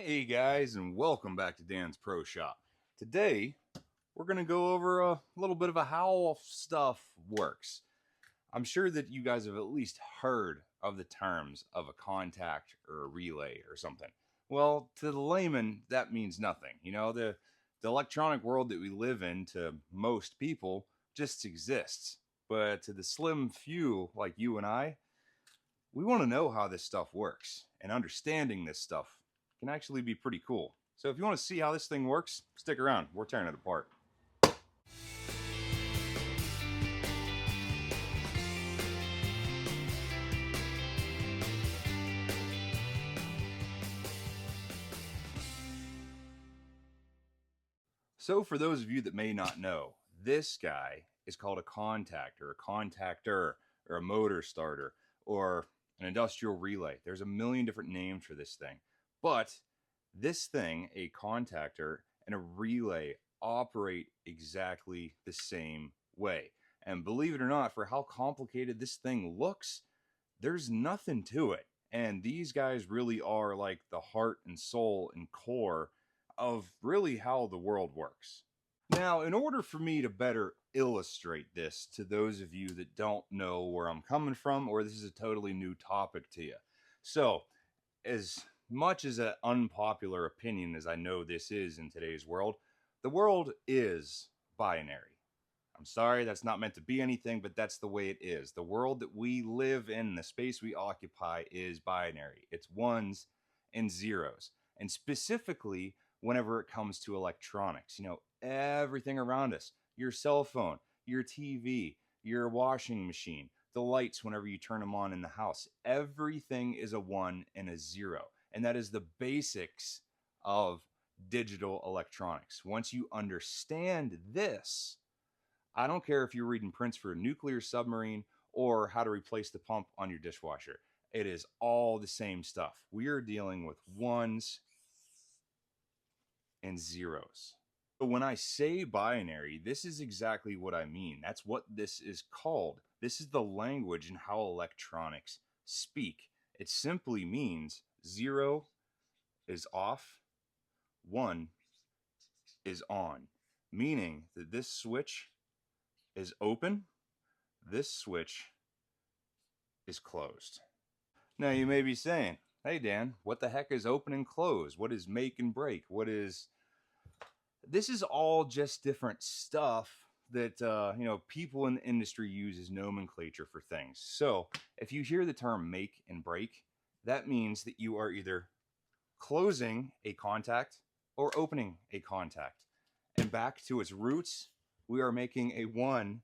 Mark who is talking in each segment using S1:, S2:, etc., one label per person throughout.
S1: Hey guys, and welcome back to Dan's Pro Shop. Today, we're going to go over a little bit of how stuff works. I'm sure that you guys have at least heard of the terms of a contact or a relay or something. Well, to the layman, that means nothing. The electronic world that we live in, to most people, just exists. But to the slim few like you and I, we want to know how this stuff works, and understanding this stuff can actually be pretty cool. So if you want to see how this thing works, stick around. We're tearing it apart. So for those of you that may not know, this guy is called a contactor, a contactor, or a motor starter, or an industrial relay. There's a million different names for this thing. But this thing, a contactor and a relay, operate exactly the same way. And believe it or not, for how complicated this thing looks, there's nothing to it. And these guys really are like the heart and soul and core of really how the world works. Now, in order for me to better illustrate this to those of you that don't know where I'm coming from, or this is a totally new topic to you. So, as much as an unpopular opinion as I know this is in today's world, the world is binary. I'm sorry, that's not meant to be anything, but that's the way it is. The world that we live in, the space we occupy, is binary. It's ones and zeros. And specifically, whenever it comes to electronics, everything around us, your cell phone, your TV, your washing machine, the lights whenever you turn them on in the house, everything is a one and a zero. And that is the basics of digital electronics. Once you understand this, I don't care if you're reading prints for a nuclear submarine or how to replace the pump on your dishwasher. It is all the same stuff. We are dealing with ones and zeros. So when I say binary, this is exactly what I mean. That's what this is called. This is the language and how electronics speak. It simply means 0 is off, 1 is on, meaning that this switch is open, this switch is closed. Now you may be saying, hey Dan, what the heck is open and close? What is make and break? This is all just different stuff that people in the industry use as nomenclature for things. So if you hear the term make and break, that means that you are either closing a contact or opening a contact. And back to its roots, we are making a 1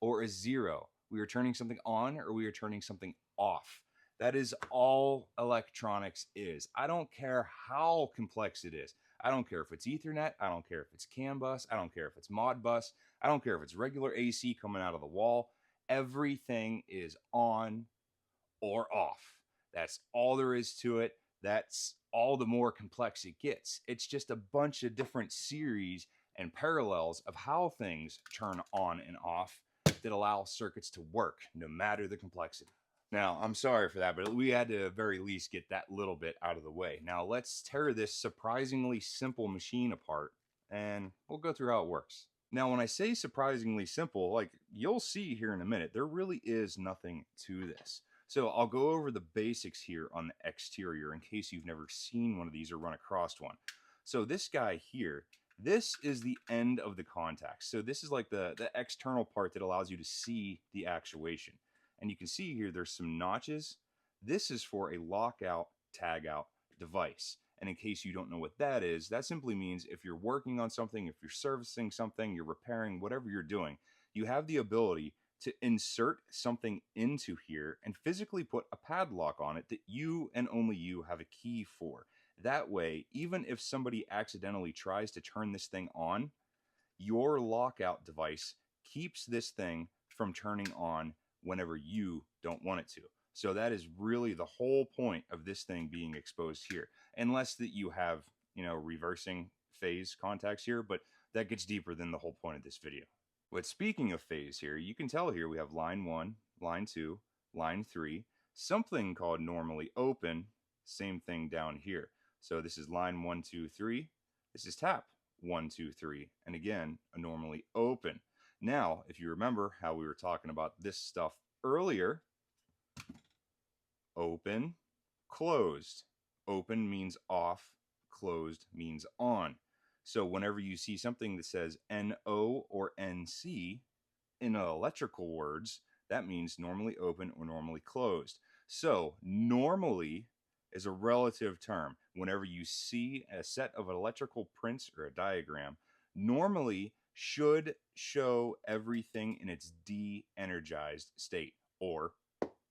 S1: or a 0. We are turning something on or we are turning something off. That is all electronics is. I don't care how complex it is. I don't care if it's Ethernet. I don't care if it's CAN bus. I don't care if it's Modbus. I don't care if it's regular AC coming out of the wall. Everything is on or off. That's all there is to it. That's all the more complex it gets. It's just a bunch of different series and parallels of how things turn on and off that allow circuits to work no matter the complexity. Now, I'm sorry for that, but we had to at very least get that little bit out of the way. Now, let's tear this surprisingly simple machine apart and we'll go through how it works. Now, when I say surprisingly simple, like you'll see here in a minute, there really is nothing to this. So I'll go over the basics here on the exterior in case you've never seen one of these or run across one. So this guy here, this is the end of the contact. So this is like the external part that allows you to see the actuation. And you can see here there's some notches. This is for a lockout, tagout device. And in case you don't know what that is, that simply means if you're working on something, if you're servicing something, you're repairing, whatever you're doing, you have the ability to insert something into here and physically put a padlock on it that you and only you have a key for. That way, even if somebody accidentally tries to turn this thing on, your lockout device keeps this thing from turning on whenever you don't want it to. So that is really the whole point of this thing being exposed here. Unless that you have, reversing phase contacts here, but that gets deeper than the whole point of this video. But speaking of phase here, you can tell here we have line 1, line 2, line 3, something called normally open, same thing down here. So this is line 1, 2, 3. This is tap 1, 2, 3. And again, a normally open. Now, if you remember how we were talking about this stuff earlier, open, closed. Open means off, closed means on. So whenever you see something that says NO or NC in electrical words, that means normally open or normally closed. So normally is a relative term. Whenever you see a set of electrical prints or a diagram, normally should show everything in its de-energized state or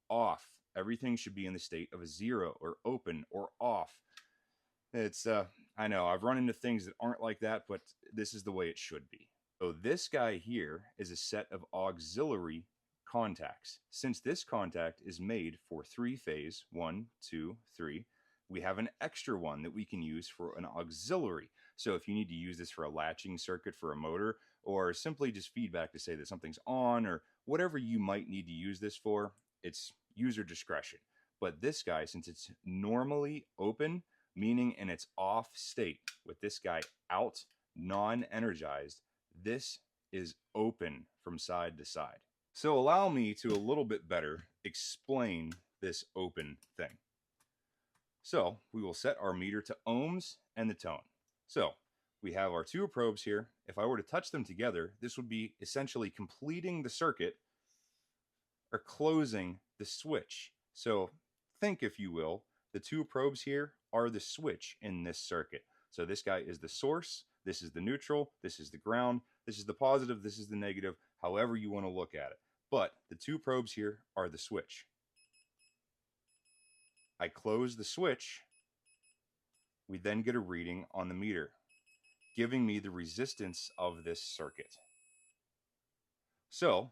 S1: off. Everything should be in the state of a 0 or open or off. It's I know I've run into things that aren't like that, but this is the way it should be. So this guy here is a set of auxiliary contacts. Since this contact is made for 3-phase, 1, 2, 3, we have an extra one that we can use for an auxiliary. So if you need to use this for a latching circuit for a motor, or simply just feedback to say that something's on, or whatever you might need to use this for, it's user discretion. But this guy, since it's normally open, meaning in its off state, with this guy out, non-energized, this is open from side to side. So allow me to a little bit better explain this open thing. So we will set our meter to ohms and the tone. So we have our two probes here. If I were to touch them together, this would be essentially completing the circuit or closing the switch. So think, if you will, the two probes here are the switch in this circuit. So this guy is the source, this is the neutral, this is the ground, this is the positive, this is the negative, however you want to look at it. But the two probes here are the switch. I close the switch, we then get a reading on the meter, giving me the resistance of this circuit. So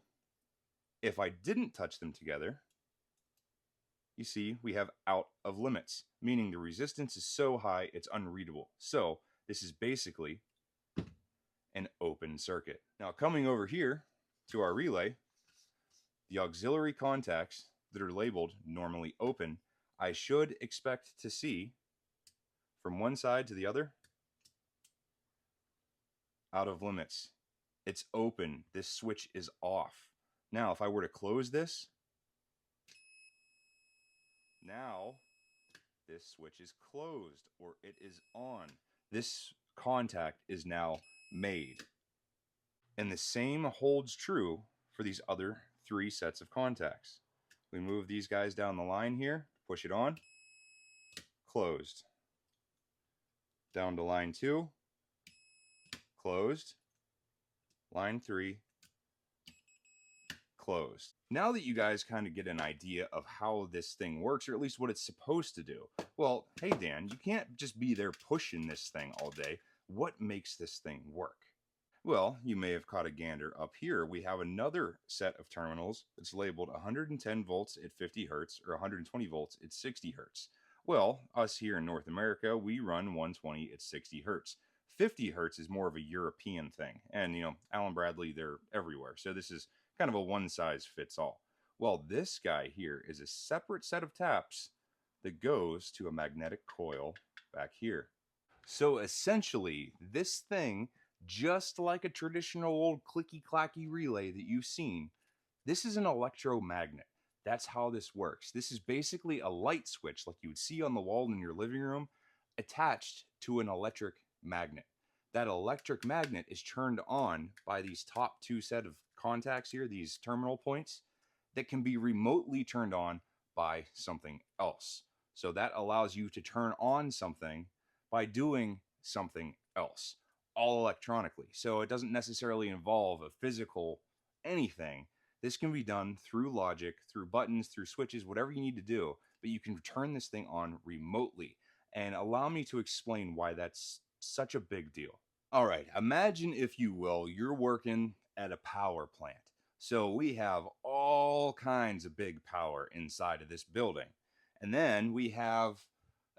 S1: if I didn't touch them together, you see we have out of limits, meaning the resistance is so high it's unreadable. So this is basically an open circuit. Now coming over here to our relay, the auxiliary contacts that are labeled normally open, I should expect to see from one side to the other, out of limits. It's open. This switch is off. Now if I were to close this, now this switch is closed or it is on. This contact is now made. And the same holds true for these other three sets of contacts. We move these guys down the line here, push it on, closed. Down to line 2, closed. Line 3, closed. Now that you guys kind of get an idea of how this thing works, or at least what it's supposed to do, well, hey Dan, you can't just be there pushing this thing all day. What makes this thing work? Well, you may have caught a gander up here. We have another set of terminals that's labeled 110 volts at 50 hertz or 120 volts at 60 hertz. Well, us here in North America, we run 120 at 60 hertz. 50 hertz is more of a European thing. And, you know, Allen Bradley, they're everywhere. So this is kind of a one size fits all. Well, this guy here is a separate set of taps that goes to a magnetic coil back here. So essentially, this thing, just like a traditional old clicky-clacky relay that you've seen, this is an electromagnet. That's how this works. This is basically a light switch like you would see on the wall in your living room attached to an electric magnet. That electric magnet is turned on by these top two set of contacts here, these terminal points, that can be remotely turned on by something else. So that allows you to turn on something by doing something else, all electronically. So it doesn't necessarily involve a physical anything. This can be done through logic, through buttons, through switches, whatever you need to do, but you can turn this thing on remotely. And allow me to explain why that's such a big deal. All right, imagine, if you will, you're working at a power plant. So we have all kinds of big power inside of this building. And then we have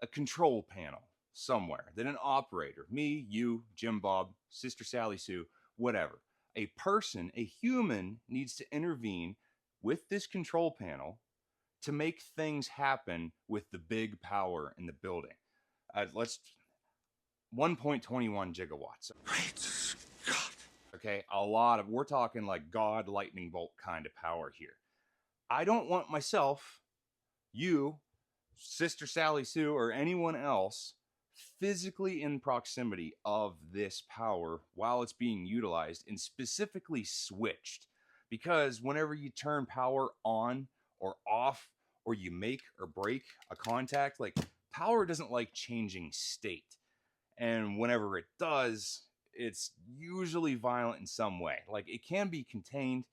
S1: a control panel somewhere that an operator, me, you, Jim Bob, Sister Sally Sue, whatever, a person, a human needs to intervene with this control panel to make things happen with the big power in the building. Let's 1.21 gigawatts.
S2: Great Scott.
S1: Okay, a lot of, we're talking like God lightning bolt kind of power here. I don't want myself, you, Sister Sally Sue, or anyone else physically in proximity of this power while it's being utilized and specifically switched. Because whenever you turn power on or off, or you make or break a contact, like, power doesn't like changing state. And whenever it does, it's usually violent in some way. Like, it can be contained,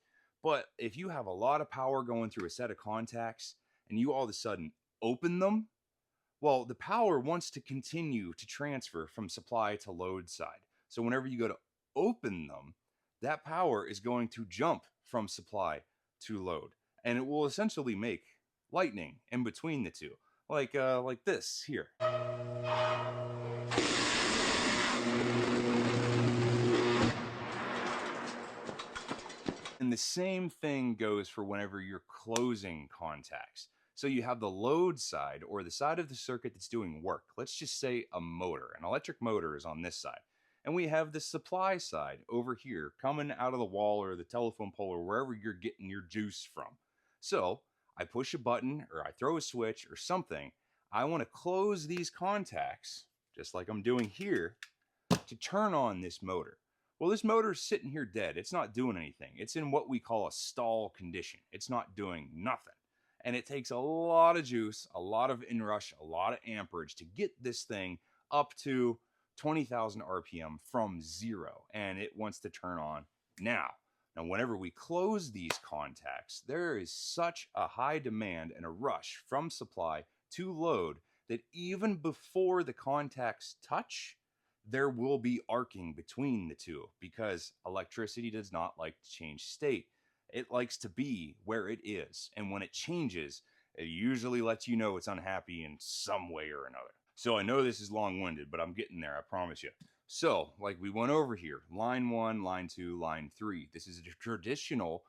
S1: but if you have a lot of power going through a set of contacts and you all of a sudden open them, well, the power wants to continue to transfer from supply to load side. So whenever you go to open them, that power is going to jump from supply to load, and it will essentially make lightning in between the two, like this here. And the same thing goes for whenever you're closing contacts. So you have the load side, or the side of the circuit that's doing work. Let's just say a motor. An electric motor is on this side. And we have the supply side over here coming out of the wall or the telephone pole or wherever you're getting your juice from. So I push a button or I throw a switch or something. I want to close these contacts, just like I'm doing here, to turn on this motor. Well, this motor's sitting here dead. It's not doing anything. It's in what we call a stall condition. It's not doing nothing. And it takes a lot of juice, a lot of inrush, a lot of amperage to get this thing up to 20,000 RPM from zero. And it wants to turn on now. Now, whenever we close these contacts, there is such a high demand and a rush from supply to load that even before the contacts touch, there will be arcing between the two, because electricity does not like to change state. It likes to be where it is. And when it changes, it usually lets you know it's unhappy in some way or another. So I know this is long-winded, but I'm getting there, I promise you. So, like we went over here, line 1, line 2, line 3. This is a traditional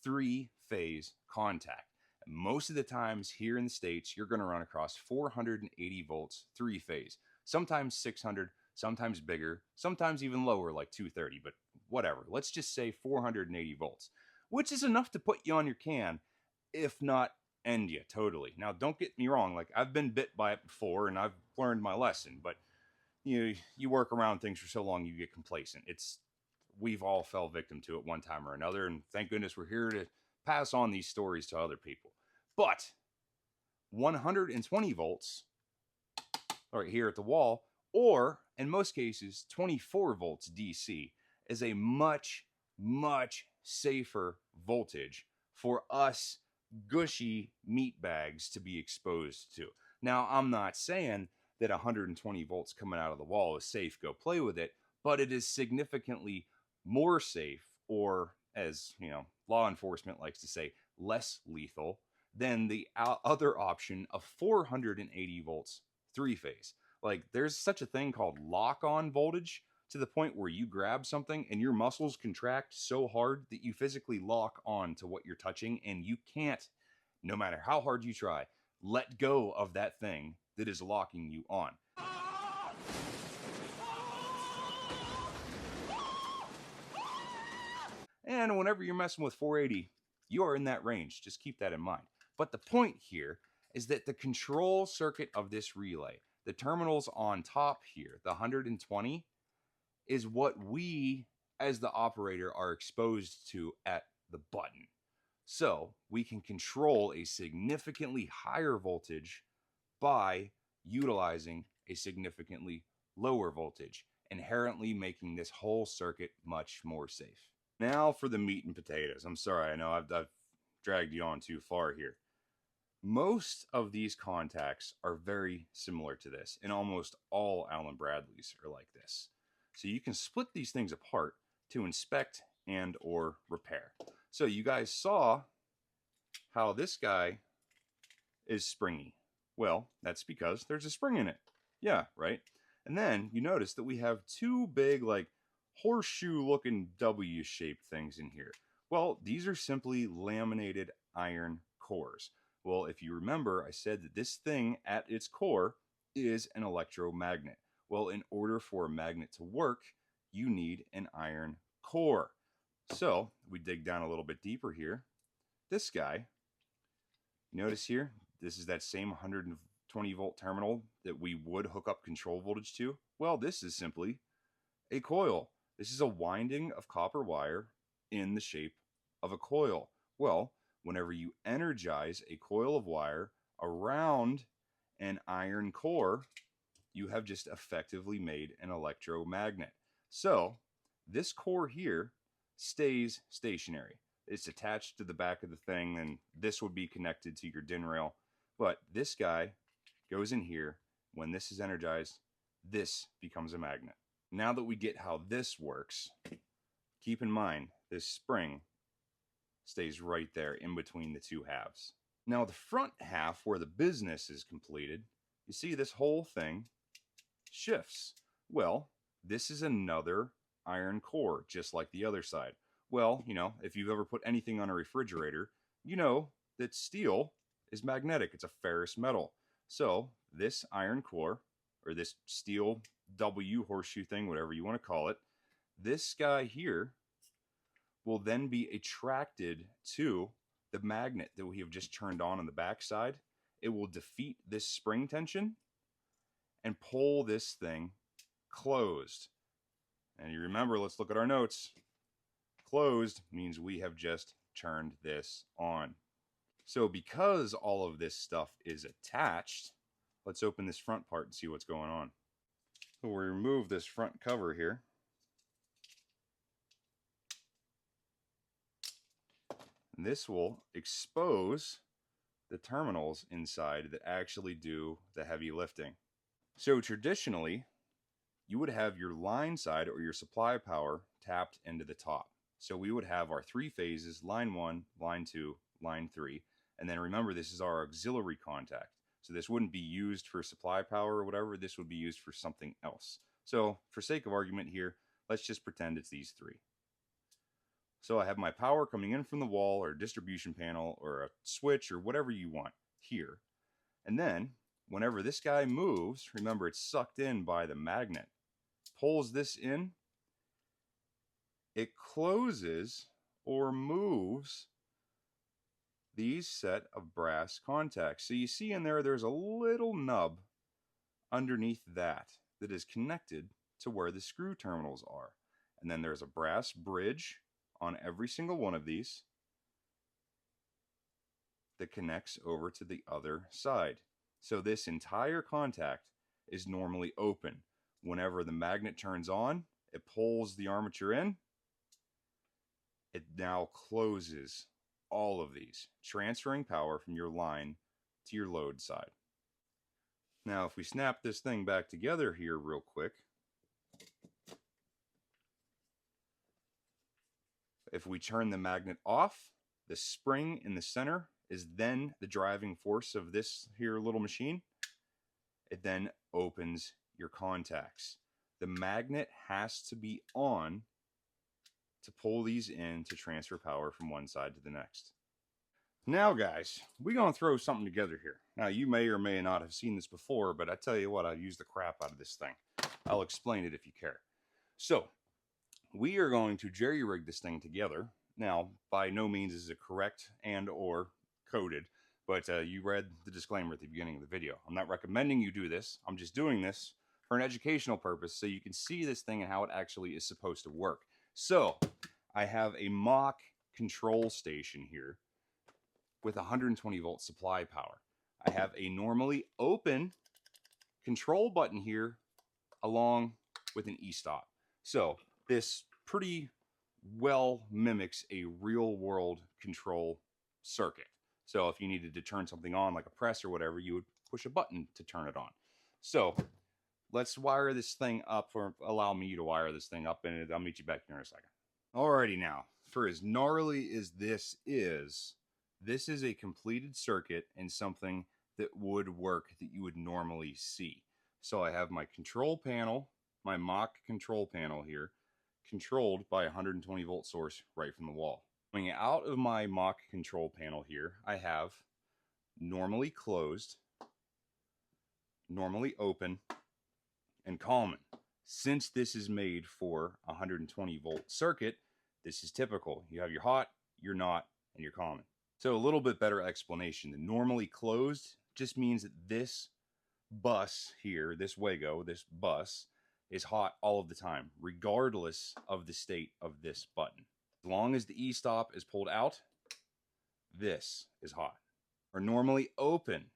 S1: 3-phase contact. Most of the times here in the States, you're going to run across 480 volts, 3-phase. Sometimes 600, sometimes bigger, sometimes even lower, like 230, but whatever. Let's just say 480 volts, which is enough to put you on your can, if not end you totally. Now, don't get me wrong, like, I've been bit by it before and I've learned my lesson, but you work around things for so long, you get complacent. We've all fell victim to it one time or another, and thank goodness we're here to pass on these stories to other people. But 120 volts right here at the wall, or in most cases 24 volts DC, is a much, much safer voltage for us gushy meat bags to be exposed to. Now, I'm not saying that 120 volts coming out of the wall is safe, go play with it, but it is significantly more safe, or, as law enforcement likes to say, less lethal than the other option of 480 volts 3-phase. Like, there's such a thing called lock-on voltage, to the point where you grab something and your muscles contract so hard that you physically lock on to what you're touching, and you can't, no matter how hard you try, let go of that thing that is locking you on. And whenever you're messing with 480, you are in that range. Just keep that in mind. But the point here is that the control circuit of this relay, the terminals on top here, the 120, is what we, as the operator, are exposed to at the button. So we can control a significantly higher voltage by utilizing a significantly lower voltage, inherently making this whole circuit much more safe. Now for the meat and potatoes. I'm sorry, I know I've dragged you on too far here. Most of these contacts are very similar to this, and almost all Allen Bradleys are like this. So you can split these things apart to inspect and or repair. So you guys saw how this guy is springy. Well, that's because there's a spring in it. Yeah, right? And then you notice that we have two big, like, horseshoe-looking W-shaped things in here. Well, these are simply laminated iron cores. Well, if you remember, I said that this thing at its core is an electromagnet. Well, in order for a magnet to work, you need an iron core. So we dig down a little bit deeper here. This guy, notice here, this is that same 120 volt terminal that we would hook up control voltage to. Well, this is simply a coil. This is a winding of copper wire in the shape of a coil. Well, whenever you energize a coil of wire around an iron core, you have just effectively made an electromagnet. So this core here stays stationary. It's attached to the back of the thing, and this would be connected to your DIN rail. But this guy goes in here. When this is energized, this becomes a magnet. Now that we get how this works, keep in mind this spring stays right there in between the two halves. Now the front half, where the business is completed, you see this whole thing shifts. Well, this is another iron core, just like the other side. Well, you know, if you've ever put anything on a refrigerator, you know that steel is magnetic. It's a ferrous metal. So this iron core, or this steel W horseshoe thing, whatever you want to call it, this guy here will then be attracted to the magnet that we have just turned on the back side. It will defeat this spring tension and pull this thing closed. And you remember, let's look at our notes. Closed means we have just turned this on. So because all of this stuff is attached, let's open this front part and see what's going on. So we remove this front cover here. And this will expose the terminals inside that actually do the heavy lifting. So traditionally, you would have your line side or your supply power tapped into the top. So we would have our three phases, line 1, line 2, line 3. And then remember, this is our auxiliary contact. So this wouldn't be used for supply power or whatever. This would be used for something else. So for sake of argument here, let's just pretend it's these three. So I have my power coming in from the wall or distribution panel or a switch or whatever you want here. And then whenever this guy moves, remember it's sucked in by the magnet, pulls this in, it closes or moves these set of brass contacts. So you see in there, there's a little nub underneath that is connected to where the screw terminals are. And then there's a brass bridge on every single one of these that connects over to the other side. So this entire contact is normally open. Whenever the magnet turns on, it pulls the armature in. It now closes all of these, transferring power from your line to your load side. Now, if we snap this thing back together here real quick, if we turn the magnet off, the spring in the center is then the driving force of this here little machine. It then opens your contacts. The magnet has to be on to pull these in to transfer power from one side to the next. Now guys, we're going to throw something together here. Now you may or may not have seen this before, but I tell you what, I'll use the crap out of this thing. I'll explain it if you care. So we are going to jerry-rig this thing together. Now, by no means is it correct and or coded, but you read the disclaimer at the beginning of the video. I'm not recommending you do this. I'm just doing this for an educational purpose so you can see this thing and how it actually is supposed to work. So I have a mock control station here with 120 volt supply power. I have a normally open control button here along with an e-stop. So this pretty well mimics a real world control circuit. So if you needed to turn something on like a press or whatever, you would push a button to turn it on. So let's wire this thing up, or allow me to wire this thing up, and I'll meet you back here in a second. Alrighty, now, for as gnarly as this is a completed circuit and something that would work that you would normally see. So I have my control panel, my mock control panel here, controlled by a 120 volt source right from the wall. Coming out of my mock control panel here, I have normally closed normally open, and common. Since this is made for a 120 volt circuit, this is typical. You have your hot, your not, and your common. So a little bit better explanation. The normally closed just means that this bus here, this Wago, this bus, is hot all of the time, regardless of the state of this button. As long as the e-stop is pulled out, this is hot. Or normally open,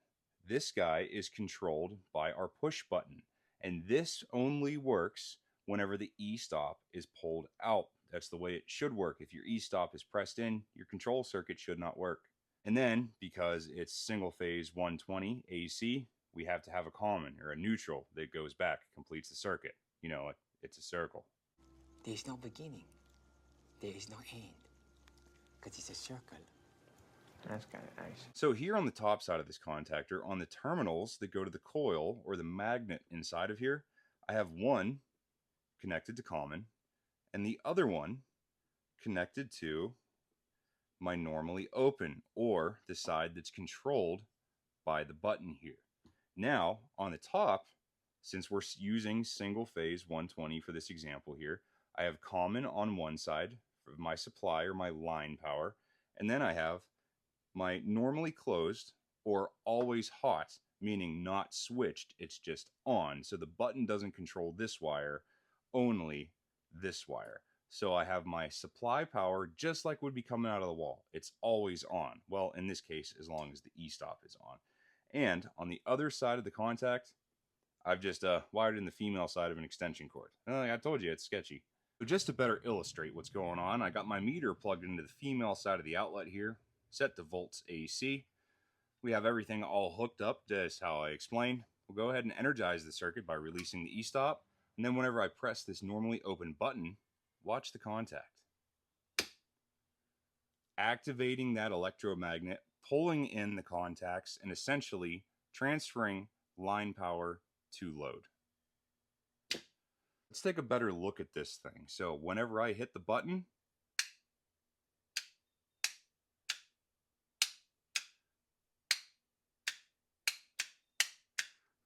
S1: this guy is controlled by our push button, and this only works whenever the e-stop is pulled out. That's the way it should work. If your e-stop is pressed in, your control circuit should not work. And then, because it's single phase 120 AC, we have to have a common or a neutral that goes back, completes the circuit. You know, it's a circle.
S2: There is no beginning. There is no end. Because it's a circle.
S3: That's kind of nice.
S1: So here on the top side of this contactor, on the terminals that go to the coil or the magnet inside of here, I have one connected to common and the other one connected to my normally open, or the side that's controlled by the button here. Now, on the top, since we're using single phase 120 for this example here, I have common on one side for my supply or my line power, and then I have my normally closed or always hot, meaning not switched, it's just on. So the button doesn't control this wire, only this wire. So I have my supply power just like would be coming out of the wall. It's always on. Well, in this case, as long as the e-stop is on. And on the other side of the contact, I've just wired in the female side of an extension cord. Like I told you, it's sketchy. So just to better illustrate what's going on, I got my meter plugged into the female side of the outlet here, set to volts AC. We have everything all hooked up, just how I explained. We'll go ahead and energize the circuit by releasing the e-stop. And then whenever I press this normally open button, watch the contact. Activating that electromagnet, pulling in the contacts, and essentially transferring line power to load. Let's take a better look at this thing. So whenever I hit the button,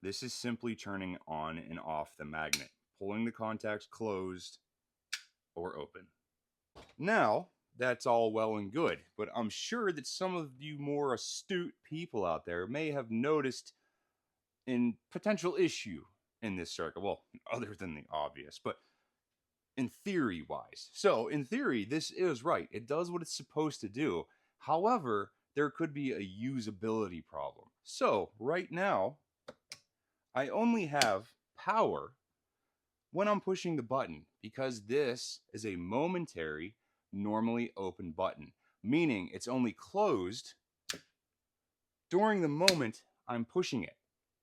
S1: this is simply turning on and off the magnet, pulling the contacts closed or open. Now, that's all well and good, but I'm sure that some of you more astute people out there may have noticed a potential issue in this circuit. Well, other than the obvious, but in theory wise. So in theory, this is right. It does what it's supposed to do. However, there could be a usability problem. So right now, I only have power when I'm pushing the button, because this is a momentary, normally open button, meaning it's only closed during the moment I'm pushing it.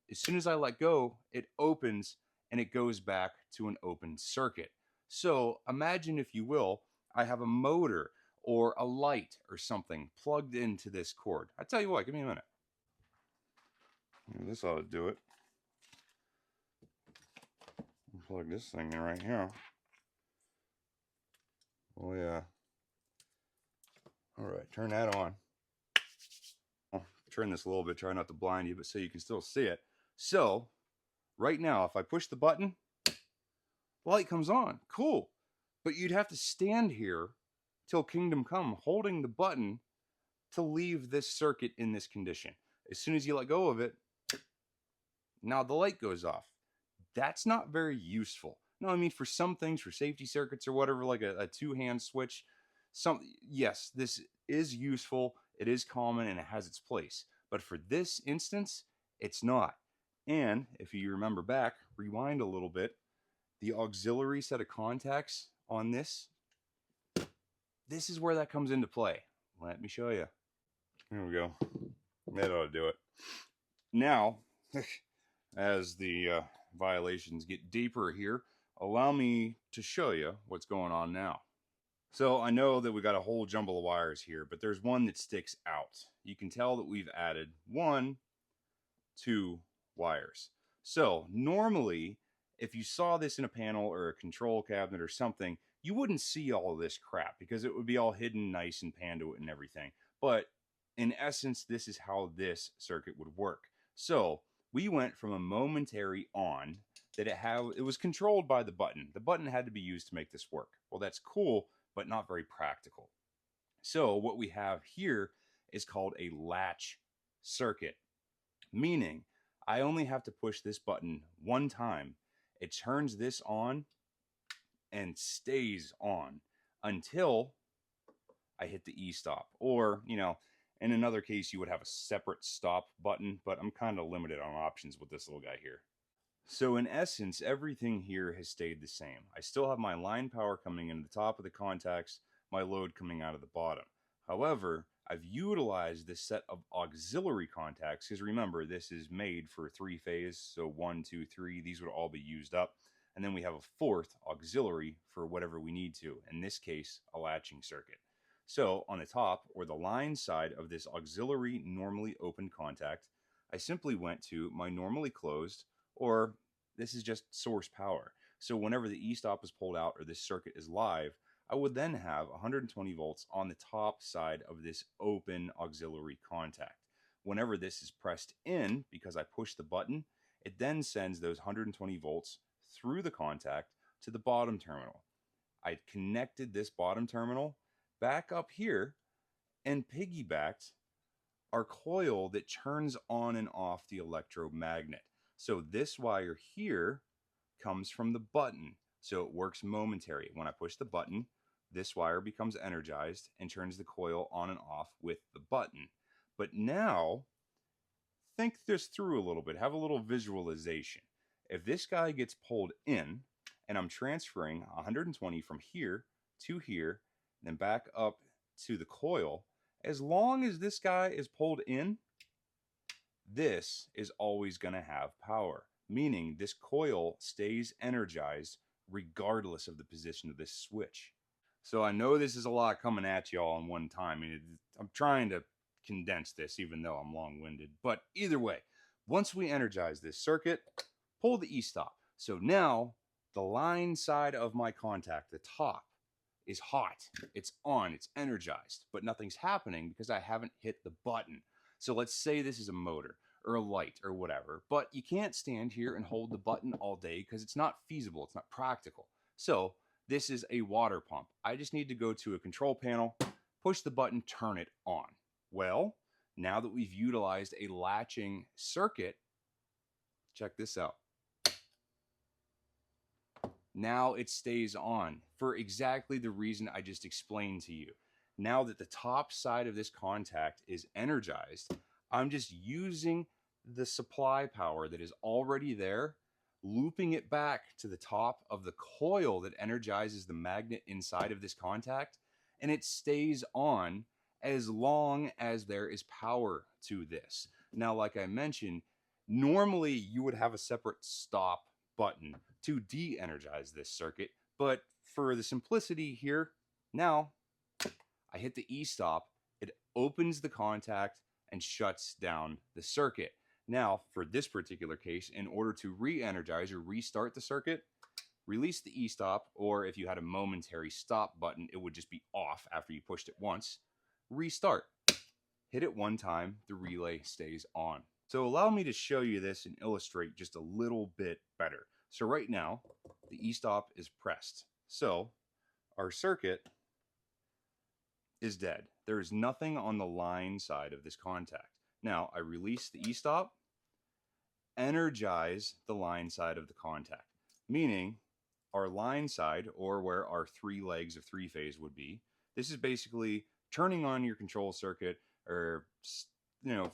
S1: As soon as I let go, it opens and it goes back to an open circuit. So imagine, if you will, I have a motor or a light or something plugged into this cord. I tell you what, give me a minute. This ought to do it. Plug this thing in right here. Oh yeah. All right, turn that on. I'll turn this a little bit, try not to blind you, but so you can still see it. So right now, if I push the button, the light comes on. Cool. But you'd have to stand here till kingdom come, holding the button to leave this circuit in this condition. As soon as you let go of it, now the light goes off. That's not very useful. No, I mean, for some things, for safety circuits or whatever, like a two-hand switch, yes, this is useful, it is common, and it has its place. But for this instance, it's not. And if you remember back, rewind a little bit, the auxiliary set of contacts on this is where that comes into play. Let me show you. Here we go. That ought to do it. Now, as the violations get deeper here, allow me to show you what's going on now. So I know that we got a whole jumble of wires here, but there's one that sticks out. You can tell that we've added 2 wires. So normally, if you saw this in a panel or a control cabinet or something, you wouldn't see all this crap because it would be all hidden nice and panduit and everything. But in essence, this is how this circuit would work. So We went from a momentary on that it was controlled by the button. The button had to be used to make this work. Well, that's cool, but not very practical. So what we have here is called a latch circuit, meaning I only have to push this button one time. It turns this on and stays on until I hit the e-stop. Or, in another case, you would have a separate stop button, but I'm kind of limited on options with this little guy here. So in essence, everything here has stayed the same. I still have my line power coming into the top of the contacts, my load coming out of the bottom. However, I've utilized this set of auxiliary contacts, because remember, this is made for 3-phase, so 1, 2, 3, these would all be used up. And then we have a fourth auxiliary for whatever we need to, in this case, a latching circuit. So on the top, or the line side of this auxiliary normally open contact, I simply went to my normally closed, or this is just source power. So whenever the e-stop is pulled out or this circuit is live, I would then have 120 volts on the top side of this open auxiliary contact. Whenever this is pressed in, because I push the button, it then sends those 120 volts through the contact to the bottom terminal. I connected this bottom terminal back up here and piggybacked our coil that turns on and off the electromagnet. So this wire here comes from the button, so it works momentary. When I push the button, this wire becomes energized and turns the coil on and off with the button. But now, think this through a little bit, have a little visualization. If this guy gets pulled in, and I'm transferring 120 from here to here, then back up to the coil, as long as this guy is pulled in, this is always going to have power, meaning this coil stays energized regardless of the position of this switch. So I know this is a lot coming at you all in one time. I'm trying to condense this even though I'm long-winded. But either way, once we energize this circuit, pull the e-stop. So now the line side of my contact, the top, is hot. It's on, it's energized, but nothing's happening because I haven't hit the button. So let's say this is a motor or a light or whatever, but you can't stand here and hold the button all day because it's not feasible, it's not practical. So this is a water pump. I just need to go to a control panel, push the button, turn it on. Well, now that we've utilized a latching circuit, check this out. Now it stays on for exactly the reason I just explained to you. Now that the top side of this contact is energized, I'm just using the supply power that is already there, looping it back to the top of the coil that energizes the magnet inside of this contact, and it stays on as long as there is power to this. Now, like I mentioned, normally you would have a separate stop button to de-energize this circuit, but for the simplicity here, now I hit the e-stop, it opens the contact and shuts down the circuit. Now, for this particular case, in order to re-energize or restart the circuit, release the e-stop, or if you had a momentary stop button, it would just be off after you pushed it once. Restart. Hit it one time, the relay stays on. So allow me to show you this and illustrate just a little bit better. So right now, the e-stop is pressed. So our circuit is dead. There is nothing on the line side of this contact. Now, I release the e-stop, energize the line side of the contact, meaning our line side, or where our 3 legs of 3-phase would be, this is basically turning on your control circuit or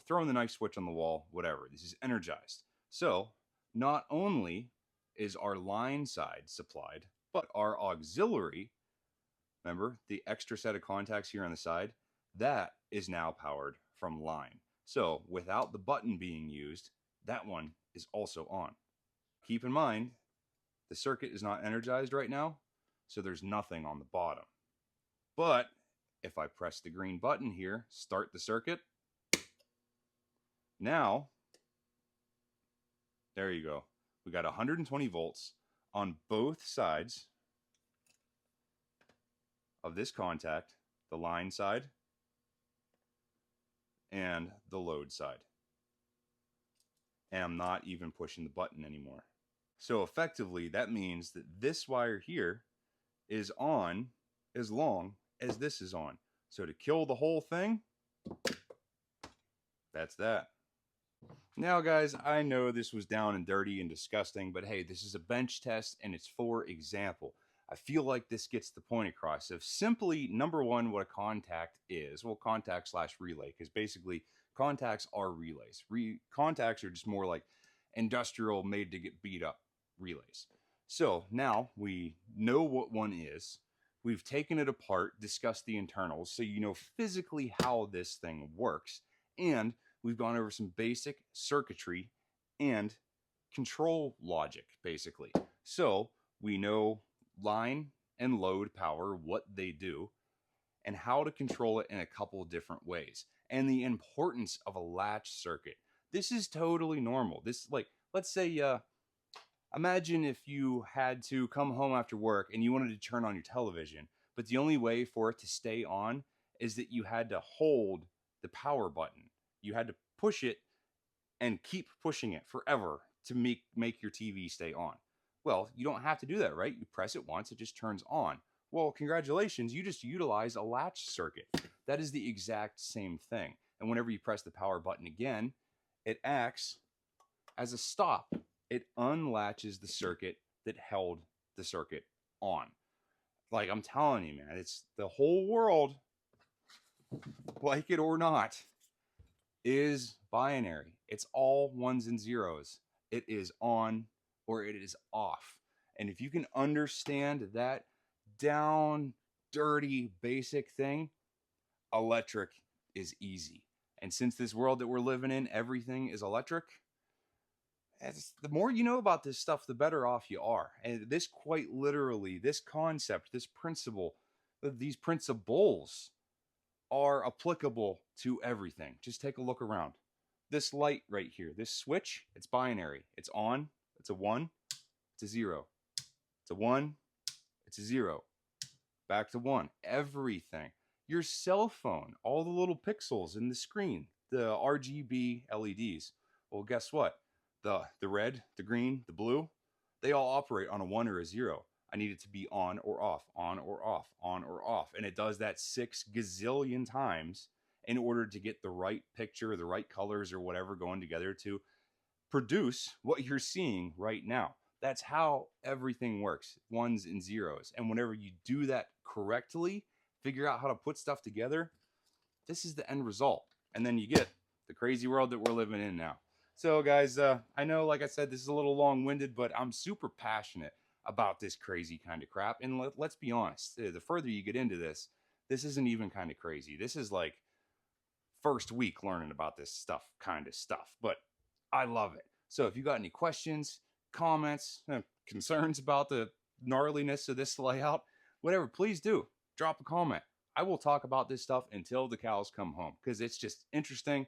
S1: throwing the knife switch on the wall, whatever. This is energized. So not only is our line side supplied, but our auxiliary, remember the extra set of contacts here on the side, that is now powered from line. So without the button being used, that one is also on. Keep in mind, the circuit is not energized right now, so there's nothing on the bottom. But if I press the green button here, start the circuit, now, there you go. We got 120 volts on both sides of this contact, the line side and the load side. and I'm not even pushing the button anymore. So effectively, that means that this wire here is on as long as this is on. So to kill the whole thing, that's that. Now, guys, I know this was down and dirty and disgusting, but hey, this is a bench test and it's for example. I feel like this gets the point across of simply, number one, what a contact is. Well, contact slash relay, because basically contacts are relays. Contacts are just more like industrial, made to get beat up relays. So now we know what one is. We've taken it apart, discussed the internals, so you know physically how this thing works. And we've gone over some basic circuitry and control logic, basically. So we know line and load power, what they do, and how to control it in a couple of different ways, and the importance of a latch circuit. This is totally normal. This, like, let's say, imagine if you had to come home after work and you wanted to turn on your television, but the only way for it to stay on is that you had to hold the power button. You had to push it and keep pushing it forever to make your TV stay on. Well, you don't have to do that, right? You press it once, it just turns on. Well, congratulations, you just utilize a latch circuit. That is the exact same thing. And whenever you press the power button again, it acts as a stop. It unlatches the circuit that held the circuit on. Like, I'm telling you, man, it's the whole world, like it or not, is binary. It's all ones and zeros. It is on or it is off. And if you can understand that down, dirty, basic thing, electric is easy. And since this world that we're living in, everything is electric, the more you know about this stuff, the better off you are. And this, quite literally, this concept, this principle, these principles are applicable to everything. Just take a look around. This light right here, this switch, it's binary. It's on, it's a 1, it's a 0. It's a 1, it's a 0. Back to 1. Everything. Your cell phone, all the little pixels in the screen, the RGB LEDs. Well, guess what? The red, the green, the blue, they all operate on a 1 or a 0. I need it to be on or off, on or off, on or off. And it does that 6 gazillion times in order to get the right picture, the right colors or whatever going together to produce what you're seeing right now. That's how everything works, ones and zeros. And whenever you do that correctly, figure out how to put stuff together, this is the end result. And then you get the crazy world that we're living in now. So guys, I know, like I said, this is a little long-winded, but I'm super passionate about this crazy kind of crap. And let's be honest, the further you get into this, this isn't even kind of crazy. This is like first week learning about this stuff, kind of stuff, but I love it. So if you got any questions, comments, concerns about the gnarliness of this layout, whatever, please do drop a comment. I will talk about this stuff until the cows come home because it's just interesting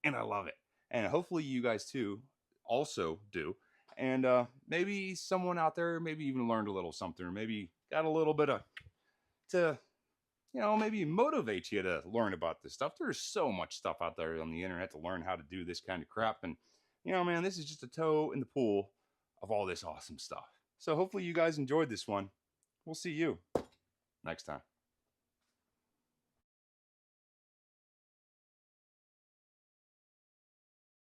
S1: and I love it. And hopefully you guys too also do. And maybe someone out there maybe even learned a little something, or maybe got a little bit of to, maybe motivate you to learn about this stuff. There's so much stuff out there on the internet to learn how to do this kind of crap. And, man, this is just a toe in the pool of all this awesome stuff. So hopefully you guys enjoyed this one. We'll see you next time.